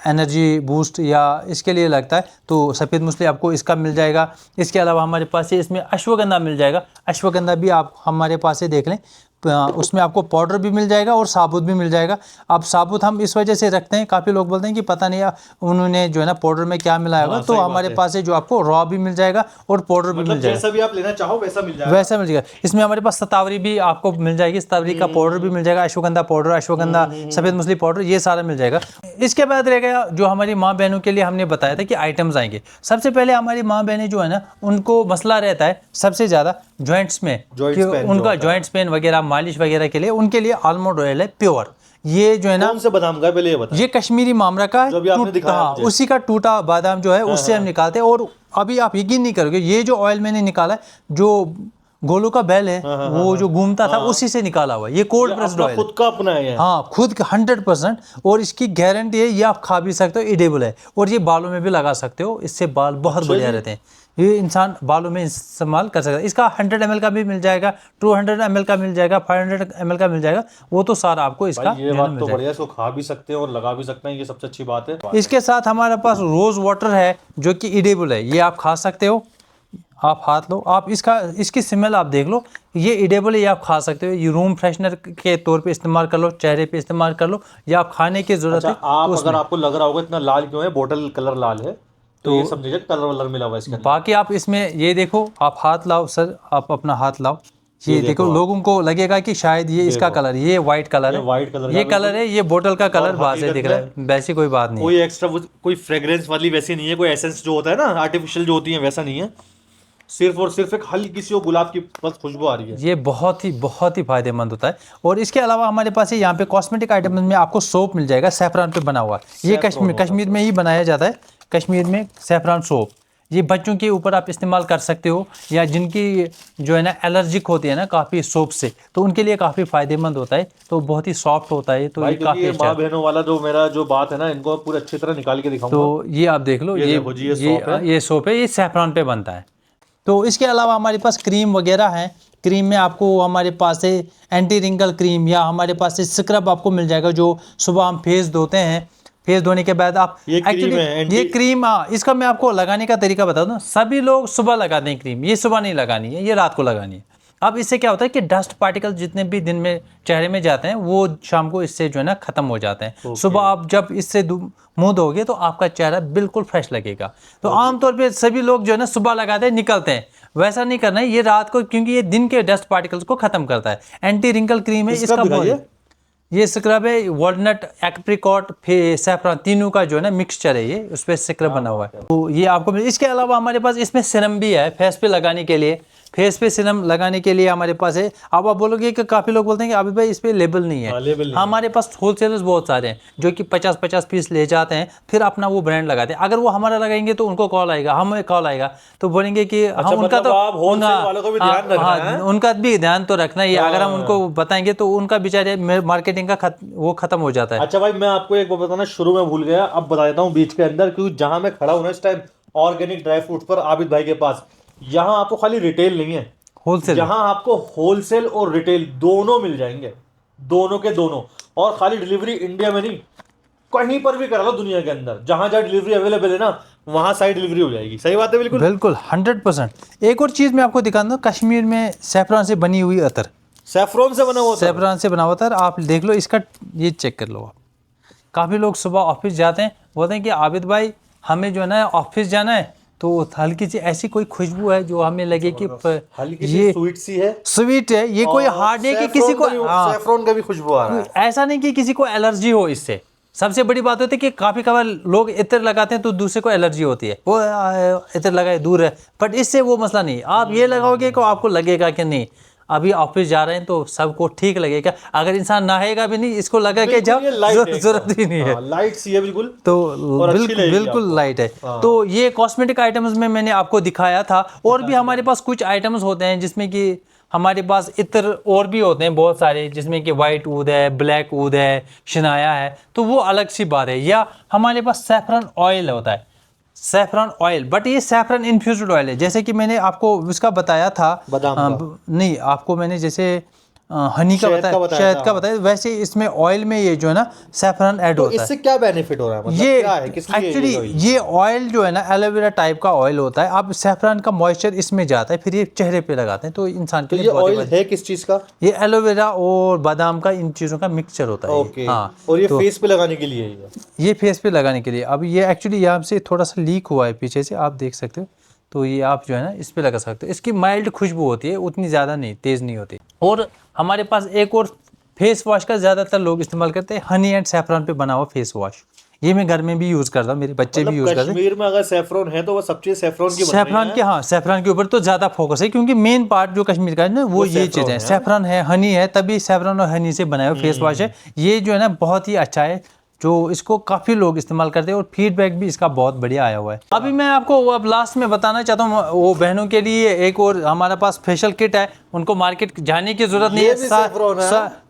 energy boost या इसके लिए लगता है, तो सफ़ेद मूसली आपको इसका मिल जाएगा। इसके अलावा हमारे पास है, इसमें अश्वगंधा मिल जाएगा। अश्वगंधा भी आप हमारे पास से देख लें, उसमें आपको पाउडर भी मिल जाएगा और साबुत भी मिल जाएगा। अब साबुत हम इस वजह से रखते हैं, काफ़ी लोग बोलते हैं कि पता नहीं उन्होंने जो है ना पाउडर में क्या मिलाया होगा। तो हमारे पास है जो आपको रॉ भी मिल जाएगा और पाउडर भी मिल जाएगा, जैसा भी आप लेना चाहो वैसा मिल जाएगा। वैसा मिल जाएगा। इसमें हमारे पास शतावरी भी आपको मिल जाएगी, शतावरी का पाउडर भी मिल जाएगा, अश्वगंधा पाउडर, अश्वगंधा सफ़ेद मूसली पाउडर, ये सारा मिल जाएगा। इसके बाद रह गया जो हमारी माँ बहनों के लिए हमने बताया था कि आइटम्स आएंगे। सबसे पहले हमारी माँ बहनें जो है ना, उनको मसला रहता है सबसे ज़्यादा जॉइंट्स में, कि उनका जॉइंट्स पेन वगैरह, मालिश वगैरह के लिए, उनके लिए आलमंड ऑयल है प्योर। ये जो है ना, कौन से बादाम का, पहले ये बता। ये कश्मीरी मामरा का है, जो भी आपने दिखाया हाँ, मुझे। उसी का टूटा बादाम जो है उससे हम निकालते हैं। और अभी आप यकीन नहीं करोगे, ये जो ऑयल मैंने निकाला है, जो गोलू का बैल है, वो जो घूमता था, उसी से निकाला हुआ है। ये कोल्ड प्रेस्ड ऑयल, खुद का अपना है। हाँ खुद 100%। और इसकी गारंटी है, ये आप खा भी सकते हो, एडिबल है, और ये बालों में भी लगा सकते हो, इससे बाल बहुत बढ़िया रहते हैं। ये इंसान बालों में इस्तेमाल कर सकता है। इसका 100 ml का भी मिल जाएगा, 200 ml का मिल जाएगा, 500 ml का मिल जाएगा, वो तो सारा आपको इसका ये बात तो बढ़िया, इसको खा भी सकते हैं और लगा भी सकते हैं, ये सबसे अच्छी बात है। इसके साथ हमारे पास रोज़ वाटर है जो कि एडिबल है, ये आप खा सकते हो। आप हाथ लो, आप इसकी स्मेल आप देख लो, ये एडिबल है, ये आप खा सकते हो। ये रूम फ्रेशनर के तौर पे इस्तेमाल कर लो, चेहरे पे इस्तेमाल कर लो, या आप खाने की जरूरत है। आप अगर आपको लग रहा होगा इतना लाल क्यों है, बोतल कलर लाल है, तो ये समझिए कलर वलर मिला हुआ है इसके अंदर। बाकी आप इसमें ये देखो, आप हाथ लाओ सर, आप अपना हाथ लाओ, ये देखो, लोगों को लगेगा कि शायद ये इसका कलर, ये वाइट कलर है, व्हाइट कलर, ये कलर है, ये बोतल का कलर बाहर से दिख रहा है, वैसी कोई बात नहीं। कोई एक्स्ट्रा कोई फ्रेग्रेंस वाली वैसी नहीं है, कोई एसेंस जो होता है ना आर्टिफिशियल जो होती है वैसा नहीं है, सिर्फ और सिर्फ एक हल्की सी गुलाब की बस खुशबू आ रही है। ये बहुत ही फायदेमंद होता है। और इसके अलावा हमारे पास यहाँ पे कॉस्मेटिक आइटम में आपको सोप मिल जाएगा, सैफरान पे बना हुआ। ये कश्मीर में ही बनाया जाता है, कश्मीर में सैफरान सोप। ये बच्चों के ऊपर आप इस्तेमाल कर सकते हो, या जिनकी जो है ना एलर्जिक होती है ना काफ़ी सोप से, तो उनके लिए काफ़ी फायदेमंद होता है। तो बहुत ही सॉफ्ट होता है, तो ये काफ़ी अच्छा। माँ बहनों वाला जो मेरा जो बात है ना, इनको पूरी अच्छी तरह निकाल के दिखाऊंगा। तो ये आप देख लो, ये सोप है, ये सैफरान पे बनता है। तो इसके अलावा हमारे पास क्रीम वगैरह है। क्रीम में आपको हमारे पास से एंटी रिंकल क्रीम, या हमारे पास से स्क्रब आपको मिल जाएगा, जो सुबह हम फेस धोते हैं। फेस धोने के बाद आप ये क्रीम, हाँ, इसका मैं आपको लगाने का तरीका बता दूं। सभी लोग सुबह लगाते हैं क्रीम, ये सुबह नहीं लगानी है, ये रात को लगानी है। अब इससे क्या होता है कि डस्ट पार्टिकल जितने भी दिन में चेहरे में जाते हैं वो शाम को इससे जो है ना खत्म हो जाते हैं। सुबह आप जब इससे मुंह धोगे तो आपका चेहरा बिल्कुल फ्रेश लगेगा। तो आमतौर पे सभी लोग जो है ना सुबह लगाते हैं निकलते हैं, वैसा नहीं करना है, ये रात को, क्योंकि ये दिन के डस्ट पार्टिकल्स को खत्म करता है। एंटी रिंकल क्रीम है इसका, ये स्क्रब है वॉलनट, एप्रिकॉट, सैफरन, तीनों का जो है ना मिक्सचर है, ये उस पर स्क्रब बना हुआ है। तो ये आपको इसके अलावा हमारे पास इसमें सिरम भी है फेस पे लगाने के लिए। फेस पे सिरम लगाने के लिए हमारे पास है। अब आप बोलोगे कि काफ़ी लोग बोलते हैं कि अभी भाई इस पे लेबल नहीं है। लेबल नहीं हमारे पास होलसेलर्स बहुत सारे हैं जो कि 50-50 पीस ले जाते हैं, फिर अपना वो ब्रांड लगाते हैं। अगर वो हमारा लगाएंगे तो उनको कॉल आएगा, हमें कॉल आएगा तो बोलेंगे कि हम उनका तो उनका भी ध्यान तो रखना ही है। अगर हम उनको बताएंगे तो उनका बेचारे मार्केटिंग का वो खत्म हो जाता है। अच्छा भाई, मैं आपको एक बात बताना शुरू में भूल गया, अब बता देता हूँ बीच के अंदर, क्योंकि जहां मैं खड़ा हूँ ना इस टाइम ऑर्गेनिक ड्राई फ्रूट पर आबिद भाई के पास, यहाँ आपको खाली रिटेल नहीं है, होलसेल, यहाँ आपको होलसेल और रिटेल दोनों मिल जाएंगे, दोनों के दोनों। और खाली डिलीवरी इंडिया में नहीं, कहीं पर भी करा लो दुनिया के अंदर, जहां जहां डिलीवरी अवेलेबल है ना वहां सारी डिलीवरी हो जाएगी। सही बात है? बिल्कुल बिल्कुल 100%। एक और चीज़ मैं आपको दिखा दूँ, कश्मीर में सैफरन से बनी हुई अतर, सैफरन से बना हुआ अतर, सैफरन से बना हुआ अतर आप देख लो, इसका ये चेक कर लो आप। काफ़ी लोग सुबह ऑफिस जाते हैं, बोलते हैं कि आबिद भाई हमें जो है ना ऑफिस जाना है, तो हल्की सी ऐसी कोई खुशबू है जो हमें लगे कि हल्की ये स्वीट सी है, स्वीट है, ये कोई हार्ड नहीं कि किसी को, सैफरन का भी खुशबू आ रहा है, ऐसा नहीं कि किसी को एलर्जी हो इससे। सबसे बड़ी बात होती है कि काफ़ी कबार लोग इत्र लगाते हैं तो दूसरे को एलर्जी होती है, वो इत्र लगाए दूर है, बट इससे वो मसला नहीं। आप ये लगाओगे तो आपको लगेगा कि नहीं अभी ऑफिस जा रहे हैं तो सबको ठीक लगेगा। अगर इंसान नहाएगा भी नहीं, इसको लगा के जब जरूरत ही नहीं है, लाइट सी है बिल्कुल, तो बिल्कुल लाइट है। तो ये कॉस्मेटिक आइटम्स में मैंने आपको दिखाया था। और भी हमारे पास कुछ आइटम्स होते हैं जिसमें कि हमारे पास इत्र और भी होते हैं बहुत सारे, जिसमें कि वाइट ऊद है, ब्लैक ऊद है, शनाया है, तो वो अलग सी बात है। या हमारे पास सैफरन ऑयल होता है, सैफरन ऑयल, बट ये सैफरन इन्फ्यूज्ड ऑयल है। जैसे कि मैंने आपको उसका बताया था, नहीं आपको मैंने जैसे हनी का बताया, शहद का बताया, वैसे इसमें ऑयल में ये जो है ना सैफरन ऐड होता है। इससे क्या बेनिफिट हो रहा है, मतलब ये क्या है, किस लिए एक्चुअली ये ऑयल जो है ना एलोवेरा टाइप का ऑयल होता है। अब सैफरन का मॉइस्चर इसमें जाता है, फिर ये चेहरे पे लगाते हैं, तो इंसान के लिए ये ऑयल है किस चीज का? ये एलोवेरा और बादाम का, इन चीज़ों का मिक्सचर होता है। ओके। हाँ, और ये फेस पे लगाने के लिए ये फेस पे लगाने के लिए। अब ये एक्चुअली यहाँ से थोड़ा सा लीक हुआ है पीछे से, आप देख सकते हो, तो ये आप जो है ना इस पे लगा सकते हो। इसकी माइल्ड खुशबू होती है, उतनी ज़्यादा नहीं, तेज़ नहीं होती। और हमारे पास एक और फेस वॉश का ज़्यादातर लोग इस्तेमाल करते हैं, हनी एंड सैफरन पे बना हुआ फेस वॉश। ये मैं घर में भी यूज़ करता हूँ, मेरे बच्चे भी यूज़ करते हैं। कश्मीर में अगर सैफरन है तो वो सब चीज़ सैफरन की, सैफरन के, हाँ सैफरन के ऊपर तो ज़्यादा फोकस है, क्योंकि मेन पार्ट जो कश्मीर का है ना वो ये चीज़ है, सैफरन है, हनी है, तभी सैफरन और हनी से बनाया हुआ फेस वॉश है। ये जो है ना बहुत ही अच्छा है, जो इसको काफ़ी लोग इस्तेमाल करते हैं और फीडबैक भी इसका बहुत बढ़िया आया हुआ है। अभी मैं आपको अब लास्ट में बताना चाहता हूँ, वो बहनों के लिए एक और हमारे पास फेशियल किट है। उनको मार्केट जाने की जरूरत नहीं है,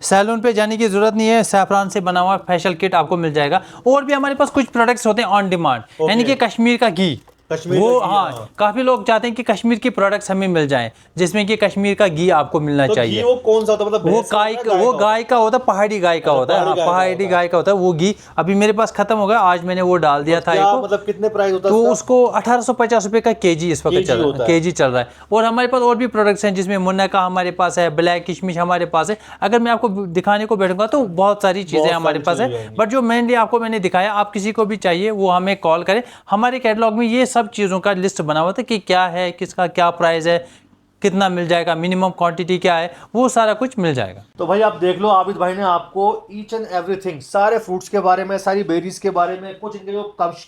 सैलून पे जाने की जरूरत नहीं है, सैफरन से बना हुआ फेशियल किट आपको मिल जाएगा। और भी हमारे पास कुछ प्रोडक्ट्स होते हैं ऑन डिमांड, यानी कि कश्मीर का घी, वो हाँ काफी लोग चाहते हैं कि कश्मीर की प्रोडक्ट्स हमें मिल जाएं, जिसमें कि कश्मीर का घी आपको मिलना चाहिए। वो कौन सा होता है? मतलब वो गाय का होता है, पहाड़ी गाय का होता है, पहाड़ी गाय का होता है वो घी। अभी मेरे पास खत्म हो गया, आज मैंने वो डाल दिया था। मतलब कितने प्राइस होता है? तो उसको 1850 रुपए का केजी इस वक्त केजी चल रहा है। और हमारे पास और भी प्रोडक्ट्स हैं, जिसमें मुन्ना का हमारे पास है, ब्लैक किशमिश हमारे पास है। अगर मैं आपको दिखाने को बैठूंगा तो बहुत सारी चीजें हमारे पास है, बट जो मेनली आपको मैंने दिखाया, आप किसी को भी चाहिए वो हमें कॉल करें। हमारे कैटलॉग में ये सब चीज़ों का लिस्ट बना हुआ था कि क्या है, किसका क्या प्राइस है, कितना मिल जाएगा, मिनिमम क्वांटिटी क्या है, वो सारा कुछ मिल जाएगा। तो भाई आप देख लो, आबिद भाई ने आपको ईच एंड एवरीथिंग, सारे फ्रूट्स के बारे में, सारी बेरीज के बारे में, कुछ इनके जो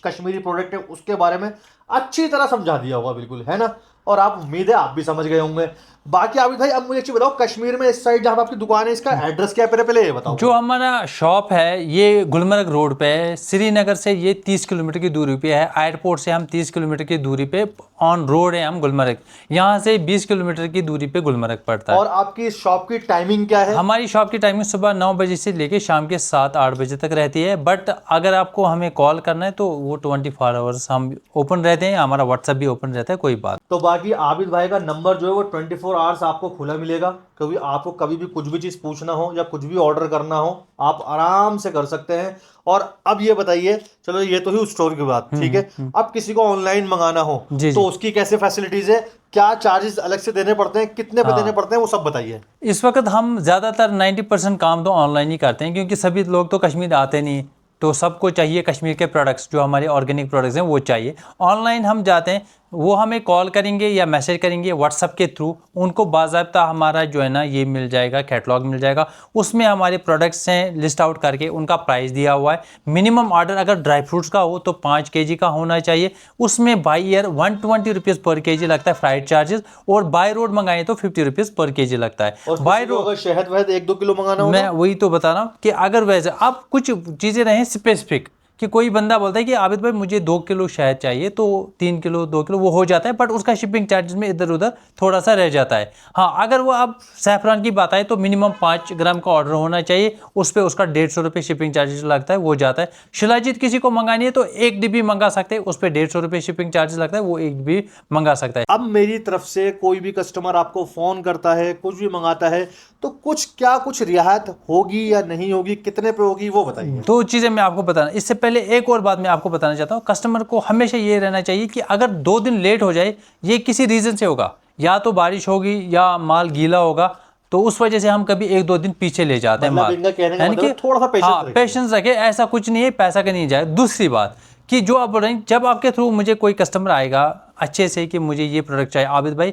कश्मीरी प्रोडक्ट है उसके बारे में अच्छी तरह समझा दिया होगा, बिल्कुल है ना। और आप, उम्मीद है आप भी समझ गए होंगे। बाकी आबिद भाई अब मुझे एक चीज बताओ, कश्मीर में इस साइड जहां आपकी दुकान है, इसका एड्रेस क्या है? पहले ये बताओ। जो हमारा शॉप है ये गुलमर्ग रोड पे है, श्रीनगर से ये 30 किलोमीटर की दूरी पे है। एयरपोर्ट से हम 30 किलोमीटर की दूरी पे ऑन रोड है हम गुलमर्ग। यहाँ से 20 किलोमीटर की दूरी पे गुलमर्ग पड़ता है। और आपकी शॉप की टाइमिंग क्या है? हमारी शॉप की टाइमिंग सुबह 9 बजे से लेके शाम के 7-8 बजे तक रहती है। बट अगर आपको हमें कॉल करना है तो वो 24 आवर्स हम ओपन रहते हैं, हमारा व्हाट्सएप भी ओपन रहता है, कोई बात। तो बाकी आबिद भाई का नंबर जो है वो 24 24 आवर्स आपको खुला मिलेगा। क्योंकि आपको कभी भी कुछ भी चीज़ पूछना हो या कुछ भी ऑर्डर करना हो आप आराम से कर सकते हैं। और अब ये बताइए, चलो ये तो ही उस स्टोर की बात, ठीक है। अब किसी को ऑनलाइन मंगाना हो जी, तो जी। उसकी कैसे फैसिलिटीज़ है, क्या चार्जेस अलग से देने पड़ते हैं, कितने पे देने पड़ते हैं, वो सब बताइए। इस वक्त हम ज़्यादातर 90% काम तो ऑनलाइन ही करते हैं, क्योंकि सभी लोग तो कश्मीर आते नहीं, तो सबको चाहिए कश्मीर के प्रोडक्ट्स, जो हमारे ऑर्गेनिक प्रोडक्ट्स हैं वो चाहिए। ऑनलाइन हम जाते हैं, वो हमें कॉल करेंगे या मैसेज करेंगे व्हाट्सएप के थ्रू, उनको बाज़ाब्ता हमारा जो है ना ये मिल जाएगा, कैटलॉग मिल जाएगा। उसमें हमारे प्रोडक्ट्स हैं लिस्ट आउट करके, उनका प्राइस दिया हुआ है। मिनिमम ऑर्डर अगर ड्राई फ्रूट्स का हो तो 5 kg का होना चाहिए। उसमें बाई ईयर 120 रुपीज़ पर kg लगता है फ्राइट चार्जेस, और बाय रोड मंगाएं तो 50 रुपीज़ पर kg लगता है। और बाय किसी को अगर शहद वहद 1-2 किलो मंगाना हो मैं वही तो बता रहा हूँ कि अगर वैसे आप कुछ चीज़ें रहें स्पेसिफिक, कि कोई बंदा बोलता है कि आबिद भाई मुझे 2 किलो शहद चाहिए, तो 3 किलो 2 किलो वो हो जाता है, बट उसका शिपिंग चार्जेस में इधर उधर थोड़ा सा रह जाता है। हाँ, अगर वो आप सैफरान की बात आए तो मिनिमम 5 ग्राम का ऑर्डर होना चाहिए, उस पर उसका 150 रुपये शिपिंग चार्जेस लगता है, वो जाता है। शिलाजीत किसी को मंगानी है तो 1 डिब्बी मंगा सकते हैं, उस पर 150 रुपये शिपिंग चार्जेस लगता है, वो 1 डिब्बी मंगा सकता है। अब मेरी तरफ से कोई भी कस्टमर आपको फोन करता है, कुछ भी मंगाता है, तो कुछ रियायत होगी या नहीं होगी, कितने पे होगी, वो बताइए। 2 चीज़ें मैं आपको बताना, इससे पहले एक और बात मैं आपको बताना चाहता हूँ। कस्टमर को हमेशा ये रहना चाहिए कि अगर 2 दिन लेट हो जाए, ये किसी रीज़न से होगा, या तो बारिश होगी या माल गीला होगा, तो उस वजह से हम कभी 1-2 दिन पीछे ले जाते हैं माल। इनका कहने का यानी मतलब कि थोड़ा सा पेशेंस हाँ, पेशेंस रखे, ऐसा कुछ नहीं है पैसा का नहीं जाए। दूसरी बात कि जो आप बोल रहे हैं, जब आपके थ्रू मुझे कोई कस्टमर आएगा अच्छे से कि मुझे ये प्रोडक्ट चाहिए, आबिद भाई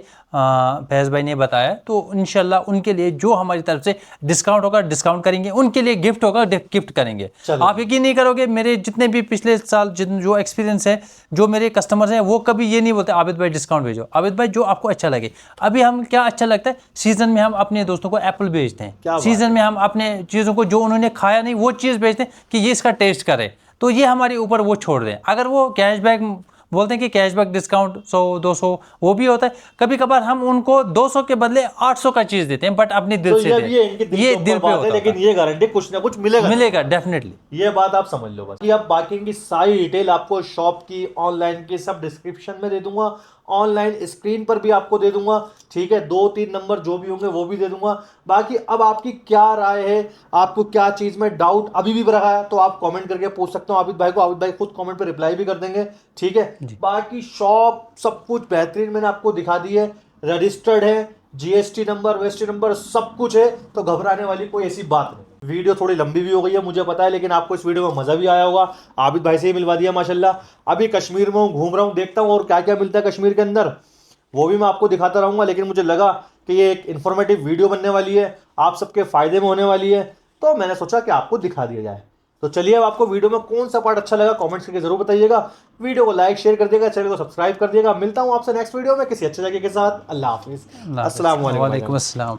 फैज़ भाई ने बताया, तो इंशाल्लाह उनके लिए जो हमारी तरफ से डिस्काउंट होगा डिस्काउंट करेंगे, उनके लिए गिफ्ट होगा गिफ्ट करेंगे। आप यकीन नहीं करोगे, मेरे जितने भी पिछले साल जो एक्सपीरियंस है, जो मेरे कस्टमर्स हैं, वो कभी ये नहीं बोलते आबिद भाई डिस्काउंट भेजो। आबिद भाई जो आपको अच्छा लगे। अभी हम क्या अच्छा लगता है, सीजन में हम अपने दोस्तों को एप्पल भेजते हैं, सीजन में हम अपने चीज़ों को जो उन्होंने खाया नहीं वो चीज़ भेजते हैं कि ये इसका टेस्ट करे, तो ये हमारे ऊपर वो छोड़ दें। अगर वो कैशबैक बोलते हैं कि कैशबैक डिस्काउंट 100-200 वो भी होता है, कभी कभार हम उनको 200 के बदले 800 का चीज़ देते हैं, बट अपने दिल तो से देते हैं। ये दिल पे होता है, लेकिन ये गारंटी कुछ ना कुछ मिलेगा डेफिनेटली। ये बात आप समझ लो बस। अब बाकी की सारी डिटेल आपको शॉप की, ऑनलाइन की, सब डिस्क्रिप्शन में दे दूंगा, ऑनलाइन स्क्रीन पर भी आपको दे दूंगा, ठीक है। 2-3 नंबर जो भी होंगे वो भी दे दूंगा। बाकी अब आपकी क्या राय है, आपको क्या चीज में डाउट अभी भी रहा है, तो आप कमेंट करके पूछ सकते हो आबिद भाई को, आबिद भाई खुद कमेंट पे रिप्लाई भी कर देंगे, ठीक है। बाकी शॉप सब कुछ बेहतरीन मैंने आपको दिखा दी है, रजिस्टर्ड है, जीएसटी नंबर वेस्टी नंबर सब कुछ है, तो घबराने वाली कोई ऐसी बात नहीं। वीडियो थोड़ी लंबी भी हो गई है मुझे पता है, लेकिन आपको इस वीडियो में मजा भी आया होगा। आबिद भाई से ही मिलवा दिया माशाल्लाह। अभी कश्मीर में घूम रहा हूँ, देखता हूँ और क्या क्या मिलता है कश्मीर के अंदर, वो भी मैं आपको दिखाता रहूंगा। लेकिन मुझे लगा कि ये एक इन्फॉर्मेटिव वीडियो बनने वाली है, आप सबके फायदे में होने वाली है, तो मैंने सोचा कि आपको दिखा दिया जाए। तो चलिए, अब आपको वीडियो में कौन सा पार्ट अच्छा लगा कमेंट्स करके जरूर बताइएगा। वीडियो को लाइक शेयर कर दिएगा, चैनल को सब्सक्राइब कर दिएगा। मिलता हूँ आपसे नेक्स्ट वीडियो में किसी अच्छे जगह के साथ। अल्लाह हाफिज, अस्सलाम वालेकुम। वालेकुम अस्सलाम।